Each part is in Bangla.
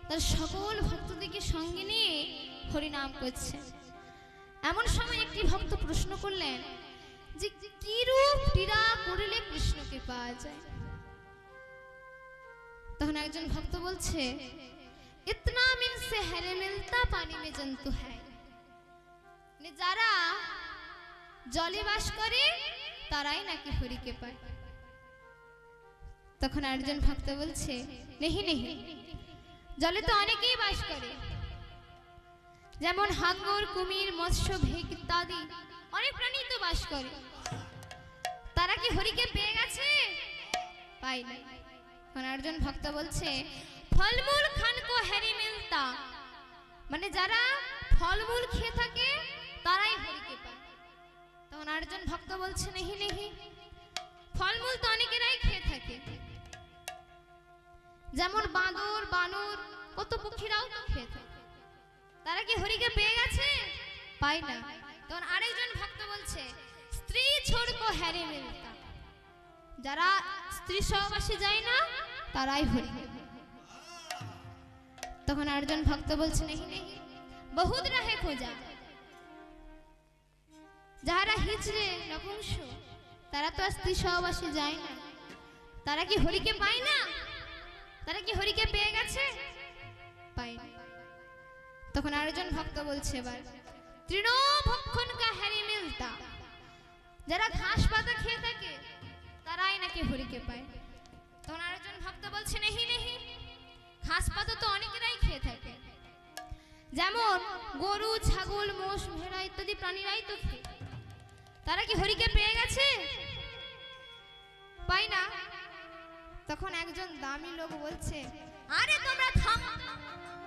তার সকল ভক্তদেরকে সঙ্গে নিয়ে হরিনাম করছে। এমন সময় একটি ভক্ত প্রশ্ন করলেন যে কি রূপ ক্রীড়া করলে কৃষ্ণকে পাওয়া যায়। তখন একজন ভক্ত বলছে, ইতনা মিন সে হরে মিলতা পানি মে জন্তু হ্যায়, যারা জলে বাস করে তারাই নাকি হরিকে পায়। তখন একজন ভক্ত বলছে, নেহি নেহি, জলে তো অনেকেই বাস করে, যেমন হাঙ্গর, কুমির, মৎস্য, ভেক ইত্যাদি অনেক প্রাণী তো বাস করে, তারা কি হরিকে পেয়ে গেছে? পাই না। তখন একজন ভক্ত বলছে, ফলমূল খান কো হরি মিলতা, মানে যারা ফলমূল খেয়ে থাকে তারাই হরিকে পায়। তখন আরেকজন ভক্ত বলছে, নেহি নেহি, ফলমূল তো অনেকেরাই খেয়ে থাকে, যেমন বাঁদর, বানর, কত পক্ষীরাও তো খেয়ে থাকে, তারা কি হরিকে পেয়ে গেছে? পাই না। তখন আরেকজন ভক্ত বলছে, স্ত্রী ছোড় কো হরি মিলতা, যারা স্ত্রী সহবাসে যায় না তারাই হরি। তখন আরেকজন ভক্ত বলছে, নেহি নেহি, বহুত রাহে খোঁজা, যারা হিজড়ে নপুংস তারা তো স্ত্রী সহবাসে যায় না, তারা কি হরিকে পায় না? তারা কি হরিকে পেয়ে গেছে? পায় না। তখন আরেকজন ভক্ত বলছে, এবার তৃণো ভক্ষণ কা হরি মিলতা, যারা ঘাস পাতা খেয়ে থাকে তারাই নাকি হরিকে পায়। তখন আরেকজন ভক্ত বলছে, নেহি নেহি, ঘাস পাতা তো অনেকেরাই খেয়ে থাকে, যেমন গরু, ছাগল, মোষ, ভেড়া ইত্যাদি প্রাণীরাই তো খেয়ে, তারা কি হরিকে পেয়ে গেছে? পাই না। তখন একজন দামি লোক বলছে, আরে তোমরা থামো,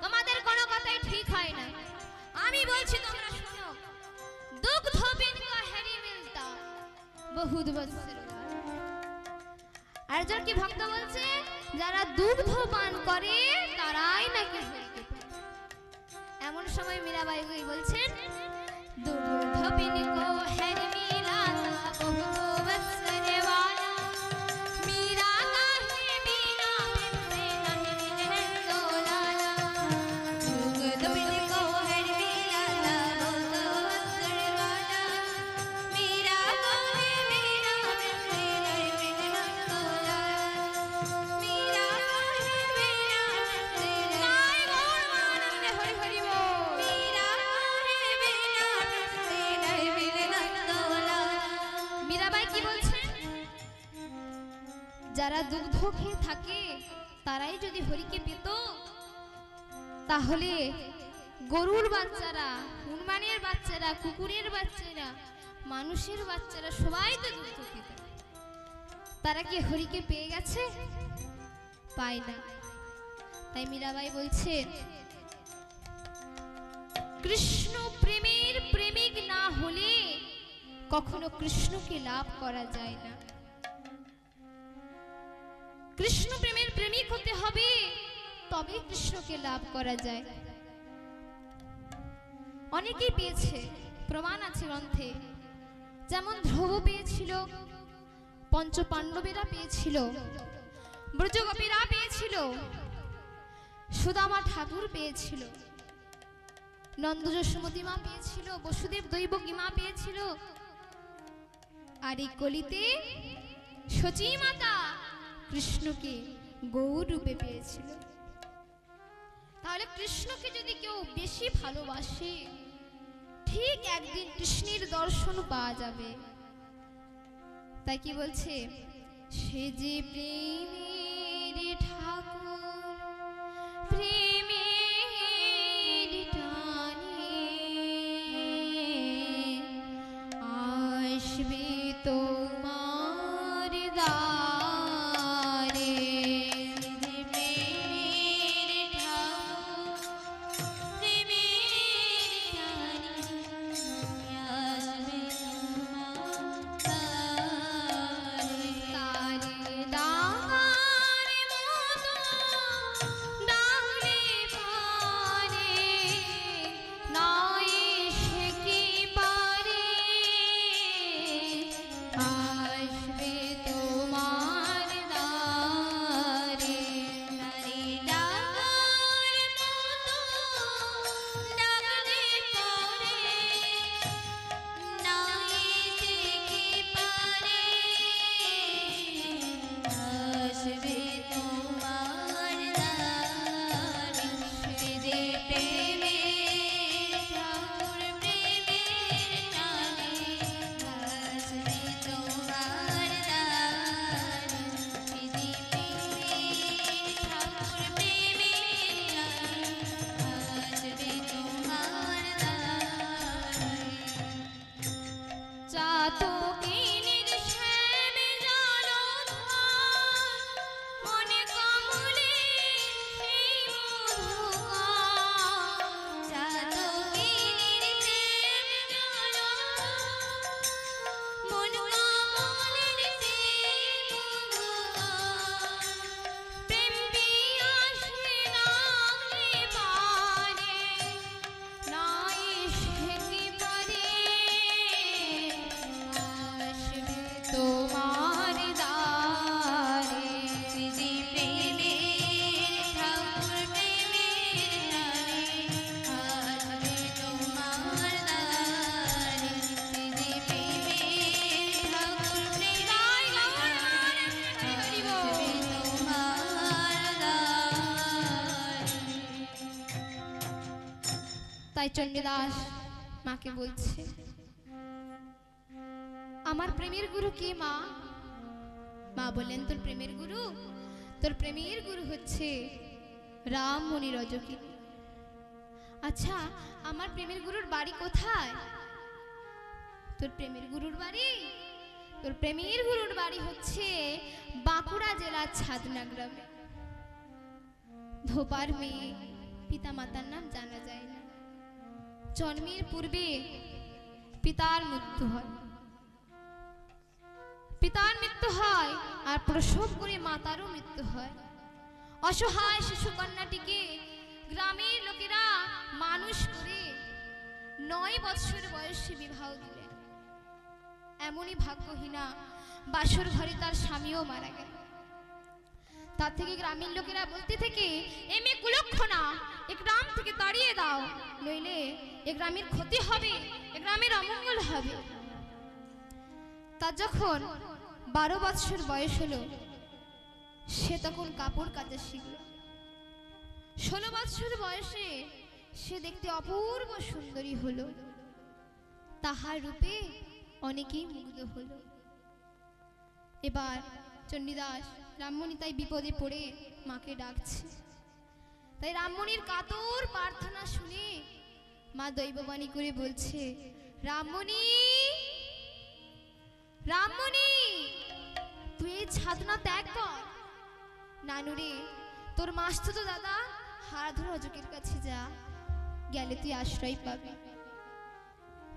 তোমাদের কোনো কথাই ঠিক হয় না, আমি বলছি তোমরা শোনো, দুগ্ধ বিন কা হরি মিলতা বহুত বৎসর। আরেকজন কি ভক্ত বলছে, যারা দুগ্ধ পান করে তারাই নাকি হরিকে পায়। এমন সময় মীরাবাই বলছেন, দুগ্ধ বিন কো হরি মিলতা বহুত বৎসর ওয়ালা, মীরা কাহে বিনা মিলতে নাহি মিলনে দোলালা, দুগ্ধ বিন কো হরি মিলতা বহুত বৎসর ওয়ালা, মীরা কাহে বিনা মিলতে নাহি মিলনে দোলালা, মীরা কাহে বিনা মিলতে নাই গৌর আনন্দে হরি হরি বল, মীরা কাহে বিনা মিলতে নাহি মিলনে দোলালা। মীরাবাই কি বলছেন, যারা দুগ্ধ খেয়ে থাকে তারাই যদি হরিকে পেত, তাহলে গরুর বাচ্চারা, হনুমানের বাচ্চারা, কুকুরের বাচ্চারা, মানুষের বাচ্চারা সবাই তো দুগ্ধ খেয়ে থাকে, তারা কি হরিকে পেয়ে গেছে? পায় না। তাই মীরাবাই বলছেন, কৃষ্ণ প্রেমের প্রেমিক না হলে কখনো কৃষ্ণকে লাভ করা যায় না। কৃষ্ণ প্রেমের প্রেমিক হতে হবে, তবে কৃষ্ণকে লাভ করা যায়। অনেকেই পেয়েছে, প্রমাণ আছে গ্রন্থে, যেমন ধ্রুব পেয়েছিল, পঞ্চ পাণ্ডবেরা পেয়েছিল, ব্রজগোপীরা পেয়েছিল, সুদামা ঠাকুর পেয়েছিল, নন্দ যশোমতী মা পেয়েছিল, বসুদেব দৈবকী মা পেয়েছিল, আর এই কলিতে সচী মাতা কৃষ্ণকে গৌর রূপে পেয়েছিল। তাহলে কৃষ্ণকে যদি কেউ বেশি ভালোবাসে, ঠিক একদিন কৃষ্ণের দর্শন পাওয়া যাবে। তাই কি বলছে, সে যে প্রেমের ঠাকুর, প্রেমের টানে আসবে তোমার দ্বারে, যে প্রেমের ঠাকুর, প্রেমের টানে আসবে তোমার দ্বারে, তারে ডাকার মতো তাই চণ্ডীদাস মাকে বলছে, আমার প্রেমের গুরু কে মা? মা বললেন, তোর প্রেমের গুরু হচ্ছে রামমণি রজকিনী। আচ্ছা, আমার প্রেমের গুরুর বাড়ি কোথায়? তোর প্রেমের গুরুর বাড়ি হচ্ছে বাঁকুড়া জেলার ছাদনা গ্রামে। ধোপার মেয়ে, পিতা মাতার নাম জানা যায় না। জন্মের পূর্বে পিতার মৃত্যু হয় আর প্রসব করে মাতারও মৃত্যু হয়। অসহায় শিশু কন্যাটিকে গ্রামের লোকেরা মানুষ করে 9 বছর বয়সে বিবাহ দিলেন। এমনই ভাগ্যহীনা বাসর ঘরে তার স্বামীও মারা গেল। তার থেকে গ্রামের লোকেরা বলতে থেকে, এ মেয়ে কুলক্ষণা, এ গ্রাম থেকে তাড়িয়ে দাও, নইলে এ গ্রামের ক্ষতি হবে, এ গ্রামের অমঙ্গল হবে। তার যখন 12 বছর বয়স হলো, সে তখন কাপড় কাচা শিখল। 16 বছর বয়সে সে দেখতে অপূর্ব সুন্দরী হলো। তাহার রূপে অনেকেই মুগ্ধ হলো। এবার চণ্ডীদাস রামমণি তাই বিপদে পড়ে মাকে ডাকছে। তাই রামমণির কাতর প্রার্থনা শুনে মা দৈববাণী করে বলছে, রামমণি, তুই এই ছাদনা ত্যাগ কর। নানুরে, তোর মাসতুতো দাদা হারাধর রজকের কাছে যা, গেলে তুই আশ্রয় পাবি।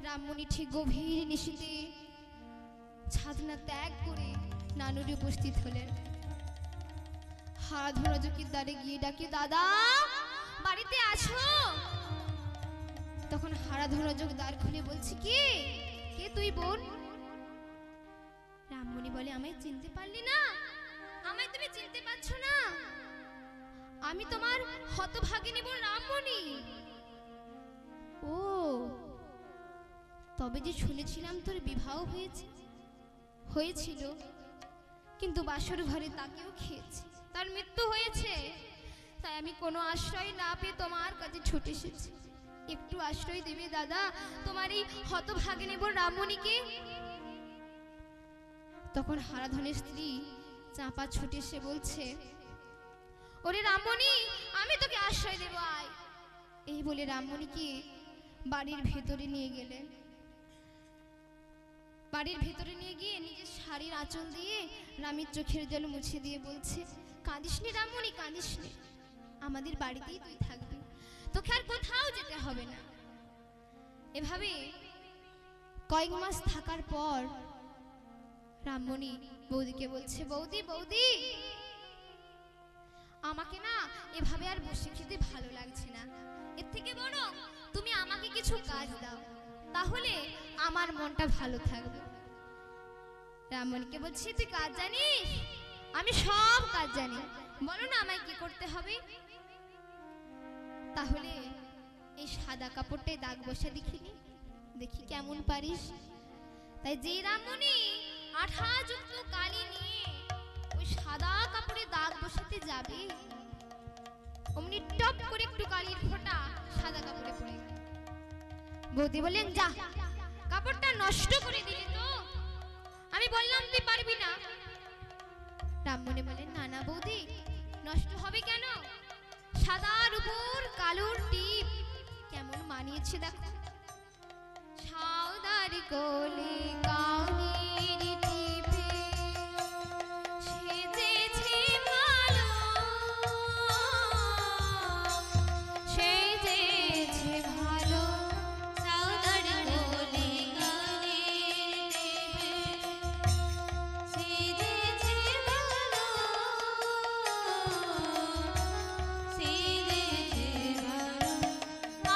রামমণি ঠিক গভীর নিশীথে ছাদনা ত্যাগ করে নানুরে উপস্থিত হলেন। হারাধর রজকের দ্বারে গিয়ে ডাকে, দাদা বাড়িতে আছো? তখন হারাধর রজক দ্বার খুলে বলছে, কে তুই বোন? রামমণি বলে, আমায় চিনতে পারলি না? আমায় তুমি চিনতে পারছো না? আমি তোমার হতভাগিনী বোন রামমণি। ও, তবে যে শুনেছিলাম তোর বিবাহ হয়েছিল, কিন্তু বাসর ঘরে তাকেও খেয়েছি, তার মৃত্যু হয়েছে। তাই আমি কোনো আশ্রয় না পেয়ে তোমার কাছে ছুটে এসেছি। একটু আশ্রয় দেবে দাদা তোমার এই হতভাগিনী বোন রামমণিকে? তখন হারাধনের স্ত্রী চাঁপা ছুটে এসে বলছে, ওরে রামমণি, আমি তোকে আশ্রয় দেব, আয়। এই বলে রামমণিকে বাড়ির ভেতরে নিয়ে গেলেন। বাড়ির ভেতরে নিয়ে গিয়ে নিজের শাড়ির আঁচল দিয়ে রামের চোখের জল মুছে দিয়ে বলছে, কাঁদিস নি রামমণি, কাঁদিস নি, আমাদের বাড়িতেই তুই থাকবি, তোকে আর কোথাও যেতে হবে না। এভাবে কয়েক মাস থাকার পর রামমণি বৌদিকে বলছে, বৌদি, আমাকে না এভাবে আর বসে খেতে ভালো লাগছে না। এর থেকে বরং তুমি আমাকে কিছু কাজ দাও, তাহলে আমার মনটা ভালো থাকবে। রামমণিকে বলছি, তুই কাজ জানিস? আমি সব কাজ জানি, বলো না আমায় কি করতে হবে। তাহলে এই সাদা কাপড়টায় দাগ বসা দেখি কেমন পারিস। তাই যে রামমণি আঠাযুক্ত কালি নিয়ে ওই সাদা কাপড়ে দাগ বসাতে যাবে, অমনি টপ করে একটু কালির ফোঁটা সাদা কাপড়ে পড়ে গেল। বৌদি বললেন, যা, কাপড়টা নষ্ট করে দিলি তো, আমি বললাম তুই পারবি না। রামমণি বলেন, না বৌদি, নষ্ট হবে কেন? সাদার উপর কালোর টিপ কেমন মানিয়েছে দেখো। সাউদার কোলে কানের টিপে সেজেছে ভালো, সেজেছে ভালো, সাউদার কোলে কানের টিপে সেজেছে ভালো, সেজেছে ভালো,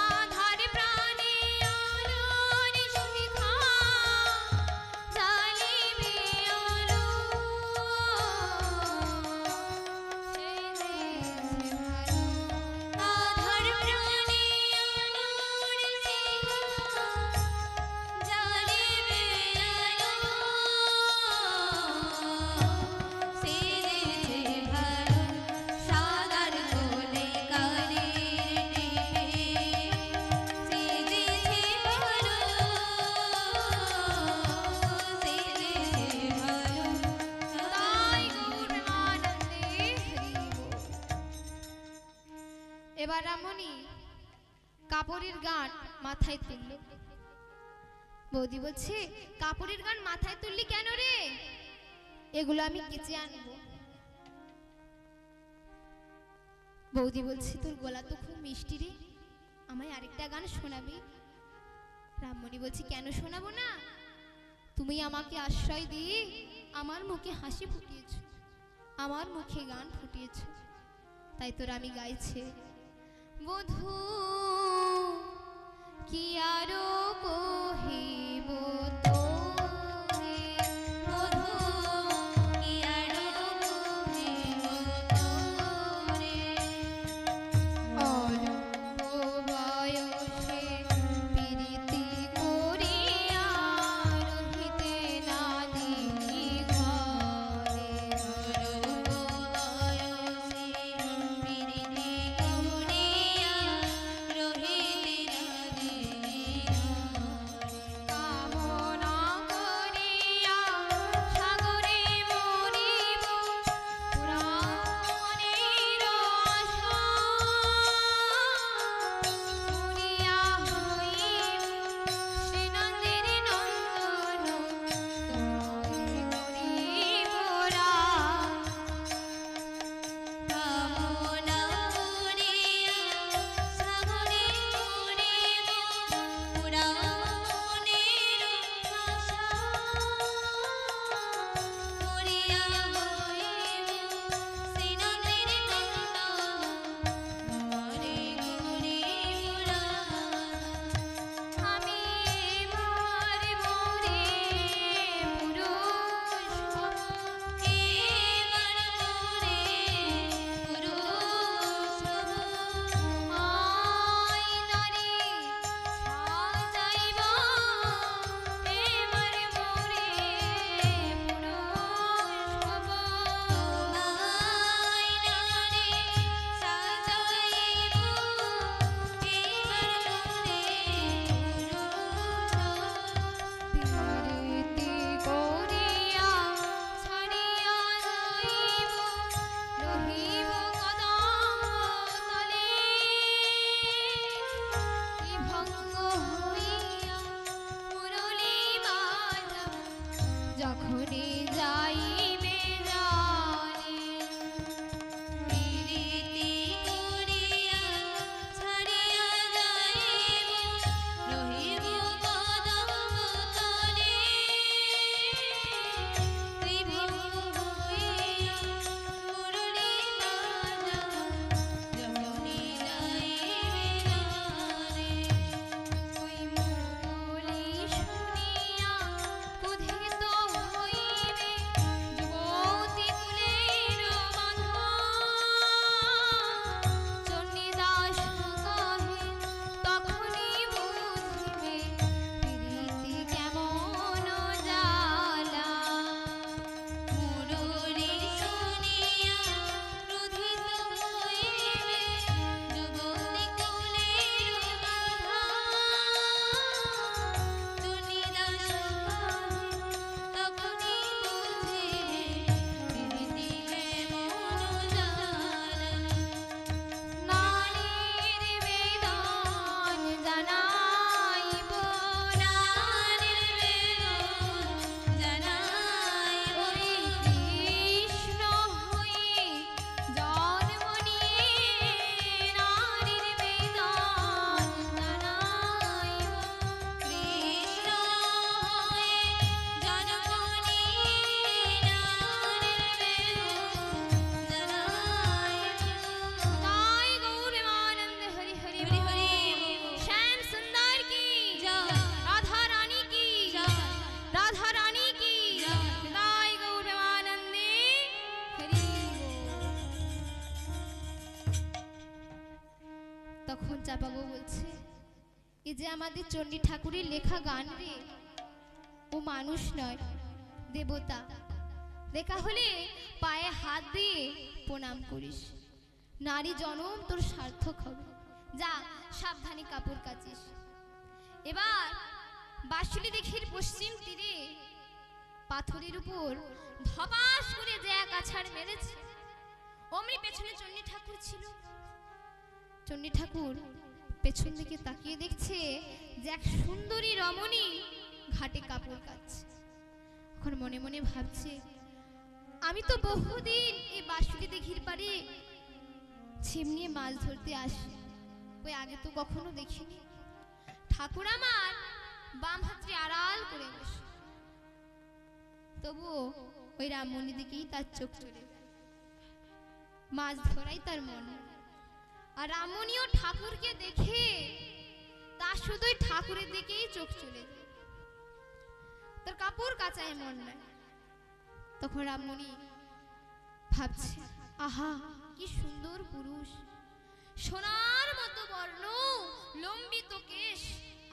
আধার প্রাণে আলোর শিখা এবার রামমণি কাপড়ের গান মাথায় তুলল। বৌদি বলছে, কাপড়ের গান মাথায় তুললি কেন রে? এগুলো আমি কেচে আনবো। বৌদি বলছে, তোর গলা তো খুব মিষ্টি রে, আমায় আরেকটা গান শোনাবি? রামমণি বলছে, কেন শোনাবো না? তুমি আমাকে আশ্রয় দিয়ে আমার মুখে হাসি ফুটিয়েছ, আমার মুখে গান ফুটিয়েছ, তাই তোর আমি গাইছে। বধূ কি আরো কহিব তোরে, বধূ কি আরো কহিব তোরে, অল্প বয়সে প্রীতি করিয়া রহিতে না দিলি ঘরে, অল্প বয়সে প্রীতি করিয়া রহিতে না দিলি ঘরে, কামনা করিয়া সাগরে মরিব প্রাণের আশা, মরিয়া হইব শ্রীনন্দের নন্দন করিব রাম, কামনা করিয়া সাগরে মরিব প্রাণের আশা, মরিয়া হইব শ্রীনন্দের নন্দন করিব রাম। আমি এবার মরে পুরুষ হব, এবার মরে পুরুষ হব, আয়নারে সাজাইব, এবার মরে পুরুষ হব, আয়নারে সাজাইব, এবার মরে বিরতি করিয়া ছাড়িয়া যাইব, রহিব কদম তলে, বিভঙ্গ হইয়া মুরলী বাজাব, যখনই যাইবে জানে, প্রীতি করিয়া ছাড়িয়া যাইব, রহিব কদম তলে, বিভঙ্গ হইয়া মুরলী বাজাব, যখনই যাইবে জানে। ওই মুরলী শুনিয়া ক্রোধিত হইবে যুবতী কুলের বাঁধা, চণ্ডীদাস কহে তখনই বুঝিবে প্রীতি কেমন জ্বালা, মুরলী শুনিয়া ক্রোধিত হইবে যুবতী কুলের বাঁধা, চণ্ডীদাস কহে তখনই বুঝিবে প্রীতি কেমন জ্বালা, নারীর বেদন জানাইব, নারীর বেদন জানাইব, কৃষ্ণ হয়ে জন্ম নিয়ে নারীর বেদন জানাইব, কৃষ্ণ হয়ে জন্ম নিয়ে নারীর বেদন জানাইব। তাই গৌর প্রেমানন্দ হরি হরি হরি হরি, শ্যাম সুন্দর কি জয়, রাধা রানী কি জয়, রাধা রানী কি জয়, তাই গৌর প্রেমানন্দে হরি বল। তখন চাপাবু বলছে, এই যে আমাদের চণ্ডী ঠাকুরের লেখা গান রে, ও মানুষ নয়, দেবতা। দেখা হলে পায়ে হাত দিয়ে প্রণাম করিস, নারী জনম তোর সার্থক হবে, যা সাবধানে কাপড় কাচিস। এবার বাঁশুলি দিঘির পশ্চিম তীরে পাথরের উপর ধপাস করে যে এক আছাড় মেরেছে, অমনি পেছনে চণ্ডী ঠাকুর ছিল। চণ্ডী ঠাকুর পেছন দিকে তাকিয়ে দেখছে যে এক সুন্দরী রমণী ঘাটে কাপড় কাচ্ছে। এখন মনে মনে ভাবছে, আমি তো বহুদিন এই বাঁশুড়ি দিঘির পাড়ে ছিপ নিয়ে মাছ ধরতে আসি, ওই আগে তো কখনো দেখিনি। ঠাকুর আমার বাম হাতটি আড়াল করে বসে, তবুও ওই রামমণির দিকেই তার চোখ চলে যায়। মাছ ধরাই তার মন। আর রামমণিও ঠাকুরকে দেখে তার শুধুই ঠাকুরের দিকেই চোখ চলে যায়, তার কাপড় কাচায় মন নাই। তখন রামমণি ভাবছে, আহা কি সুন্দর পুরুষ, সোনার মতো বর্ণ, লম্বিত কেশ,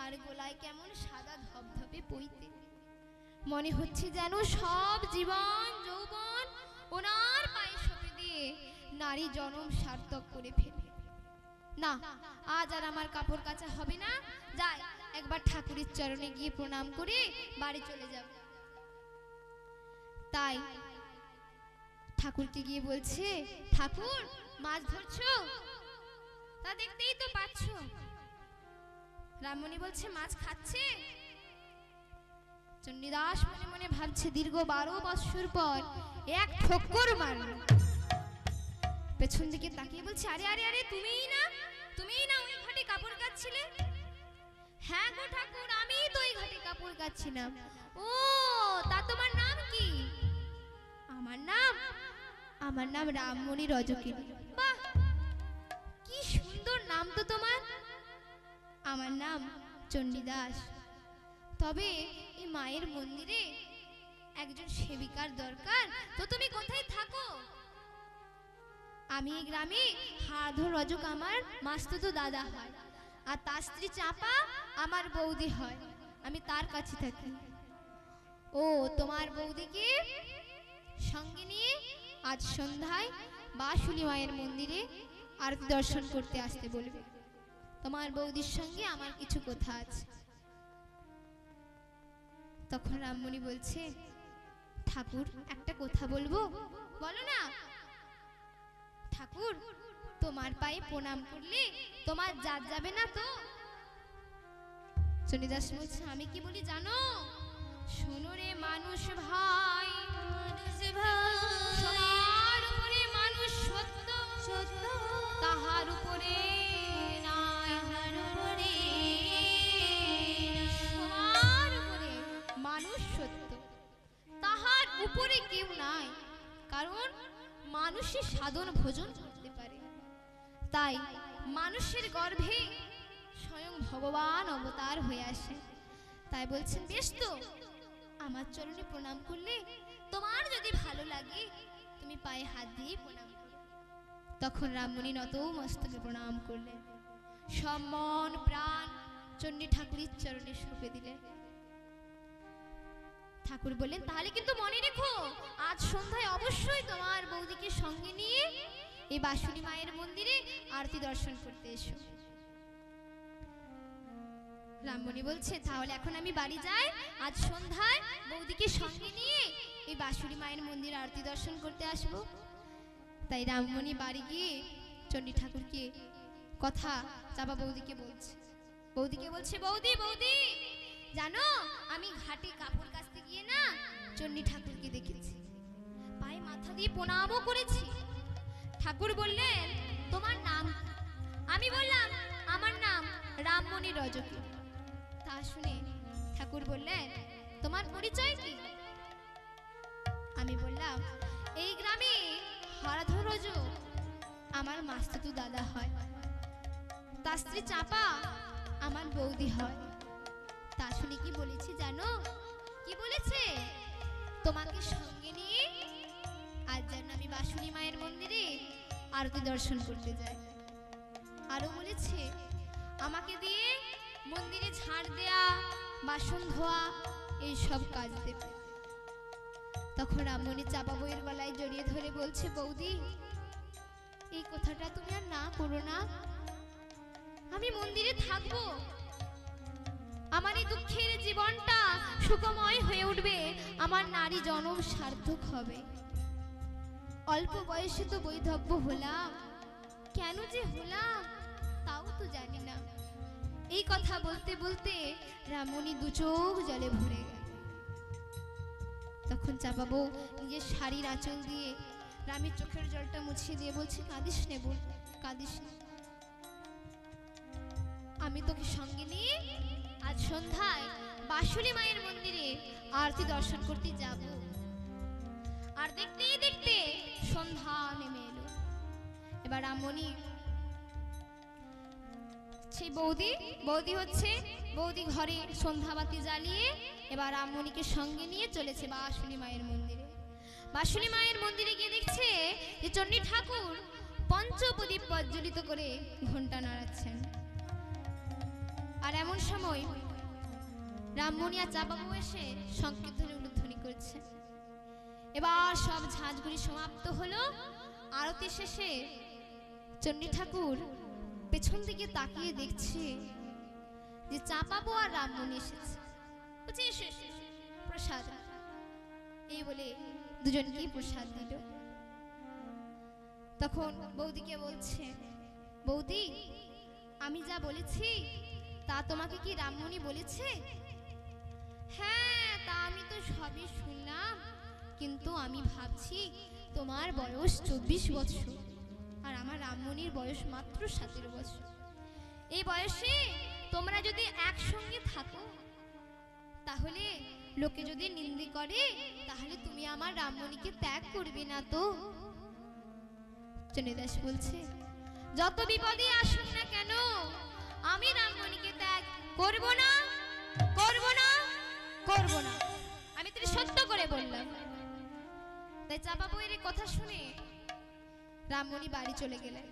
আর গলায় কেমন সাদা ধবধবে পইতে। মনে হচ্ছে যেন সব জীবন যৌবন ওনার পায়ে সঁপে দিয়ে নারী জনম সার্থক করে ফেলে। না, আজ আর আমার কাপড় কাচা হবে না, যাই একবার ঠাকুরের চরণে গিয়ে প্রণাম করে বাড়ি চলে যাব। তাই ঠাকুরকে গিয়ে বলছে, ঠাকুর মাছ ধরছো? তা দেখতেই তো পাচ্ছ। রামমণি বলছে, মাছ খাচ্ছে? চণ্ডীদাস মনে মনে ভাবছে, দীর্ঘ 12 বৎসর পর এক ঠক্কর মারল। পেছন দিকে তাকিয়ে বলছে, আরে আরে আরে তুমিই না ওই ঘাটে কাপড় কাচ্ছিলে? হ্যাঁ গো ঠাকুর, আমিই তো ওই ঘাটে কাপড় কাচ্ছিলাম। ও, তা তোমার নাম কি? আমার নাম রামমণি রজকিনী। বাহ, কি সুন্দর নাম তো তোমার। আমার নাম চণ্ডীদাস। তবে এই মায়ের মন্দিরে একজন সেবিকার দরকার, তো তুমি কোথায় থাকো? আমি এই গ্রামে হারাধর রজক আমার মাস্তুতো দাদা হয়, আর তার স্ত্রী চাপা আমার বৌদি হয়, আমি তার কাছে থাকি। ও, তোমার বৌদিকে সঙ্গে নিয়ে আজ সন্ধ্যায় বাঁশুলি মায়ের মন্দিরে আরতি দর্শন করতে আসতে বলবে। তোমার বৌদির সঙ্গে আমার কিছু কথা আছে। তখন রামমণি বলছে, ঠাকুর একটা কথা বলবো? বলো না। ঠাকুর, তোমার পায়ে প্রণাম করলে তোমার জাত যাবে না তো? চণ্ডীদাস বলছে, আমি কি বলি জানো? শোনো রে মানুষ ভাই, সবার উপরে মানুষ সত্য, তাহার উপরে সবার উপরে মানুষ সত্য, তাহার উপরে কেউ নাই। কারণ মানুষের সাধন ভোজন করতে পারে, তাই মানুষের গর্ভে স্বয়ং ভগবান অবতার হয়ে আসে। তাই বলছেন, বেশ তো, আমার চরণে প্রণাম করলে তোমার যদি ভালো লাগে তুমি পায়ে হাত দিয়ে প্রণাম করো। তখন রামমণি নত মস্তকে প্রণাম করলেন, সম্মান প্রাণ চণ্ডী ঠাকুরের চরণে সঁপে দিলেন। ঠাকুর বললেন, তাহলে কিন্তু মনে রেখো, আজ সন্ধ্যায় অবশ্যই তোমার বৌদিকে সঙ্গে নিয়ে এই বাঁশুড়ি মায়ের মন্দিরে আরতি দর্শন করতে এসো। রামমণি বলছে, তাহলে এখন আমি বাড়ি যাই, আজ সন্ধ্যায় বৌদিকে সঙ্গে নিয়ে এই বাঁশুড়ি মায়ের মন্দির আরতি দর্শন করতে আসবো। তাই রামমণি বাড়ি গিয়ে চণ্ডী ঠাকুরকে কথা চাপা বৌদিকে বলছে। বৌদি বৌদি, জানো আমি ঘাটে কাপড় কাচতে গিয়ে না চণ্ডী ঠাকুরকে দেখেছি, পায়ে মাথা দিয়ে প্রণামও করেছি। ঠাকুর বললেন, তোমার নাম? আমি বললাম, আমার নাম রামমণি রজকিনী। তা শুনে ঠাকুর বললেন, তোমার পরিচয় কি? আমি বললাম, এই গ্রামে হারাধর রজক আমার মাস্তুতো দাদা হয়, তার স্ত্রী চাপা আমার বৌদি হয়। তা শুনে কি বলেছে জানো? কি বলেছে? তোমাকে সঙ্গে নিয়ে আজ যেন আমি বাঁশুড়ি মায়ের মন্দিরে আরতি দর্শন করতে যাই। আরো বলেছে, আমাকে দিয়ে মন্দিরে ঝাড় দেয়া, বাসন ধোয়া, এই সব কাজ দেবে। তখন রামমণি চাপা বইয়ের গলায় জড়িয়ে ধরে বলছে, বৌদি এই কথাটা তুমি আর না করো না, আমি মন্দিরে থাকবো, আমার এই দুঃখের জীবনটা সুখময় হয়ে উঠবে, আমার নারী জনম সার্থক হবে। অল্প বয়সে তো বৈধব্য হলাম, কেন যে হলাম কথা বলতে বলতে রামমণি দু চোখ জলে ভরে গেল। তখন চাপা বউ নিজের শাড়ির আঁচল দিয়ে রামের চোখের জলটা মুছিয়ে দিয়ে বলছে, কাঁদিস নে বোন, কাঁদিস নে। আমি তোকে সঙ্গে নিয়ে আজ সন্ধ্যায় বাসুলি মায়ের মন্দিরে আরতি দর্শন করতে যাব। আর দেখতে দেখতে সন্ধ্যা নেমে এলো। এবার রামমণি সেই বৌদি ঘরে সন্ধ্যাবাতি জ্বালিয়ে এবার রামমণিকে সঙ্গে নিয়ে চলেছে বাসুলি মায়ের মন্দিরে। বাসুলি মায়ের মন্দিরে গিয়ে দেখছে যে চণ্ডী ঠাকুর পঞ্চপ্রদীপ প্রজ্বলিত করে ঘণ্টা নাড়াচ্ছেন। আর এমন সময় রামমণি আর চাপা বউ এসে সংকীর্তনে উলুধ্বনি করছে। এবার সব ঝাঁঝগুলি সমাপ্ত হলো। আরতি শেষে চণ্ডী ঠাকুর পেছন দিকে তাকিয়ে দেখছে যে চাপা বউ আর রামমণি এসেছে। প্রসাদ, এই বলে দুজনকেই প্রসাদ দিল। তখন বৌদিকে বলছে, বৌদি আমি যা বলেছি তা তোমাকে কি রামমণি বলেছে? হ্যাঁ, তা আমি তো সবই শুনলাম, কিন্তু আমি ভাবছি তোমার বয়স 24 বছর আর আমার রামমণির বয়স মাত্র 17 বছর। এই বয়সে তোমরা যদি একসঙ্গে থাকো তাহলে লোকে যদি নিন্দে করে তাহলে তুমি আমার রামমণিকে ত্যাগ করবে না তো? চণ্ডীদাস বলছে, যত বিপদই আসুক না কেন আমি রামমণিকে ত্যাগ করব না, করব না, করব না। আমি তো সত্য করে বললাম। তাই চাপা বউয়ের কথা শুনে রামমণি বাড়ি চলে গেলেন।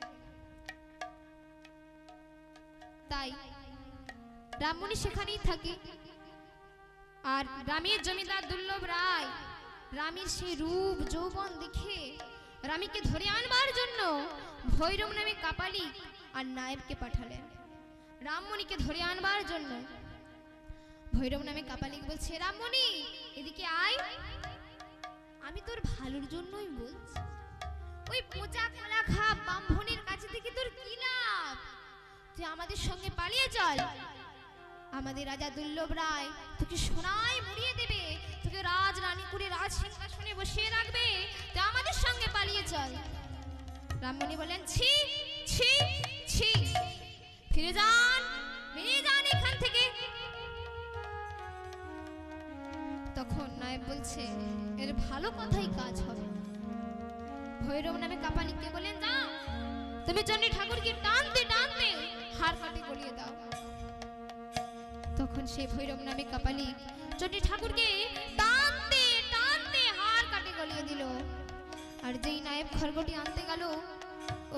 তাই রামমণি সেখানেই থাকে। আর রামের জমিদার দুর্লভ রায় রামের সেই রূপ যৌবন দেখে রামীকে ধরে আনবার জন্য ভৈরব নামে কাপালিক আর নায়েবকে পাঠালেন রামমণিকে ধরে আনবার জন্য। ভৈরব নামে কাপালিক বলছে, রামমণি এদিকে আয়, আমি তোর ভালোর জন্যই বলছি। ওই পূজা কলা খা ব্রাহ্মণের কাছে থেকে তোর কি লাভ? তুই আমাদের সঙ্গে পালিয়ে চল। আমাদের রাজা দুর্লভ রায় তোকে সোনায় মুড়িয়ে দেবে, তোকে রাজ রানী করে রাজ সিংহাসনে বসিয়ে রাখবে। তুই আমাদের সঙ্গে পালিয়ে চল। রামমণি বলেন, ছি ছি ছি, ফিরে যান, বেরিয়ে যান এখান থেকে। তখন নায়েব বলছে, এর ভালো কথাই কাজ হবে। ভৈরব নামে কাপালিককে বলেন, যাও তুমি চণ্ডী ঠাকুরকে টানতে টানতে হাড় কাটে গলিয়ে দাও। তখন সেই ভৈরব নামে কাপালিক চণ্ডী ঠাকুরকে টানতে টানতে হাড় কাটে গলিয়ে দিল। আর যেই নায়েব খড়গটি আনতে গেল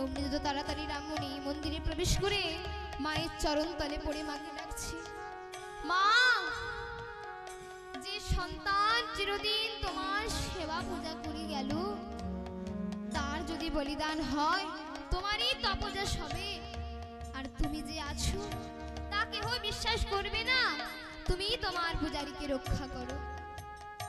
অমনি তো তাড়াতাড়ি রামমণি মন্দিরে প্রবেশ করে মায়ের চরণ তলে পড়ে মাকে ডাকছে, মা, যে সন্তান চিরদিন তোমার সেবা পূজা করে গেল তার যদি বলিদান হয় তোমারই তপোযশ হবে। আর তুমি যে আছো তা কেহ বিশ্বাস করবে না। তুমি তোমার পূজারীকে রক্ষা করো।